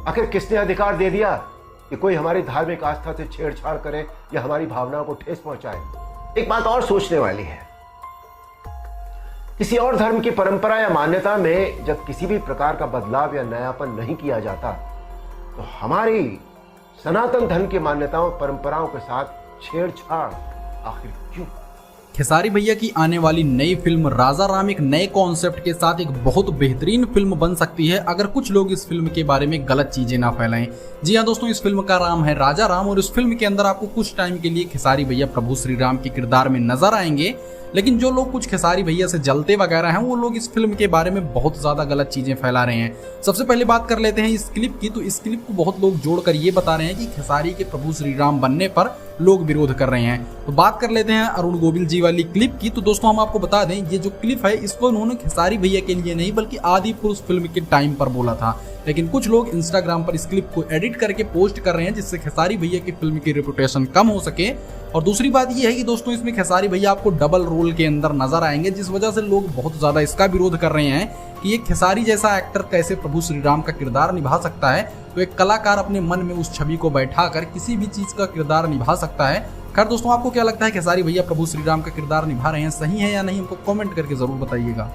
आखिर किसने अधिकार दे दिया कि कोई हमारी धार्मिक आस्था से छेड़छाड़ करे या हमारी भावनाओं को ठेस पहुंचाए? एक बात और सोचने वाली है, किसी और धर्म की परंपरा या मान्यता में जब किसी भी प्रकार का बदलाव या नयापन नहीं किया जाता, तो हमारी सनातन धर्म की मान्यताओं परंपराओं के साथ छेड़छाड़ आखिर क्यों? खेसारी भैया की आने वाली नई फिल्म राजा राम एक नए कॉन्सेप्ट के साथ एक बहुत बेहतरीन फिल्म बन सकती है अगर कुछ लोग इस फिल्म के बारे में गलत चीजें ना फैलाएं। जी हाँ दोस्तों, इस फिल्म का नाम है राजा राम और इस फिल्म के अंदर आपको कुछ टाइम के लिए खेसारी भैया प्रभु श्री राम के किरदार में नजर आएंगे, लेकिन जो लोग कुछ खेसारी भैया से जलते वगैरह हैं वो लोग इस फिल्म के बारे में बहुत ज्यादा गलत चीजें फैला रहे हैं। सबसे पहले बात कर लेते हैं इस क्लिप की। तो इस क्लिप को बहुत लोग जोड़कर ये बता रहे हैं कि खेसारी के प्रभु श्री राम बनने पर लोग विरोध कर रहे हैं। तो बात कर लेते हैं अरुण गोविल जी वाली क्लिप की। तो दोस्तों हम आपको बता दें, ये जो क्लिप है इसको उन्होंने खेसारी भैया के लिए नहीं बल्कि आदि पुरुष फिल्म के टाइम पर बोला था, लेकिन कुछ लोग इंस्टाग्राम पर इस क्लिप को एडिट करके पोस्ट कर रहे हैं जिससे खेसारी भैया की फिल्म की रेपुटेशन कम हो सके। और दूसरी बात यह है कि दोस्तों इसमें खेसारी भैया आपको डबल रोल के अंदर नजर आएंगे, जिस वजह से लोग बहुत ज्यादा इसका विरोध कर रहे हैं कि ये खेसारी जैसा एक्टर कैसे प्रभु श्री राम का किरदार निभा सकता है। तो एक कलाकार अपने मन में उस छवि को बैठाकर किसी भी चीज का किरदार निभा सकता है। खैर दोस्तों, आपको क्या लगता है खेसारी भैया प्रभु श्री राम का किरदार निभा रहे हैं सही है या नहीं, हमको कमेंट करके जरूर बताइएगा।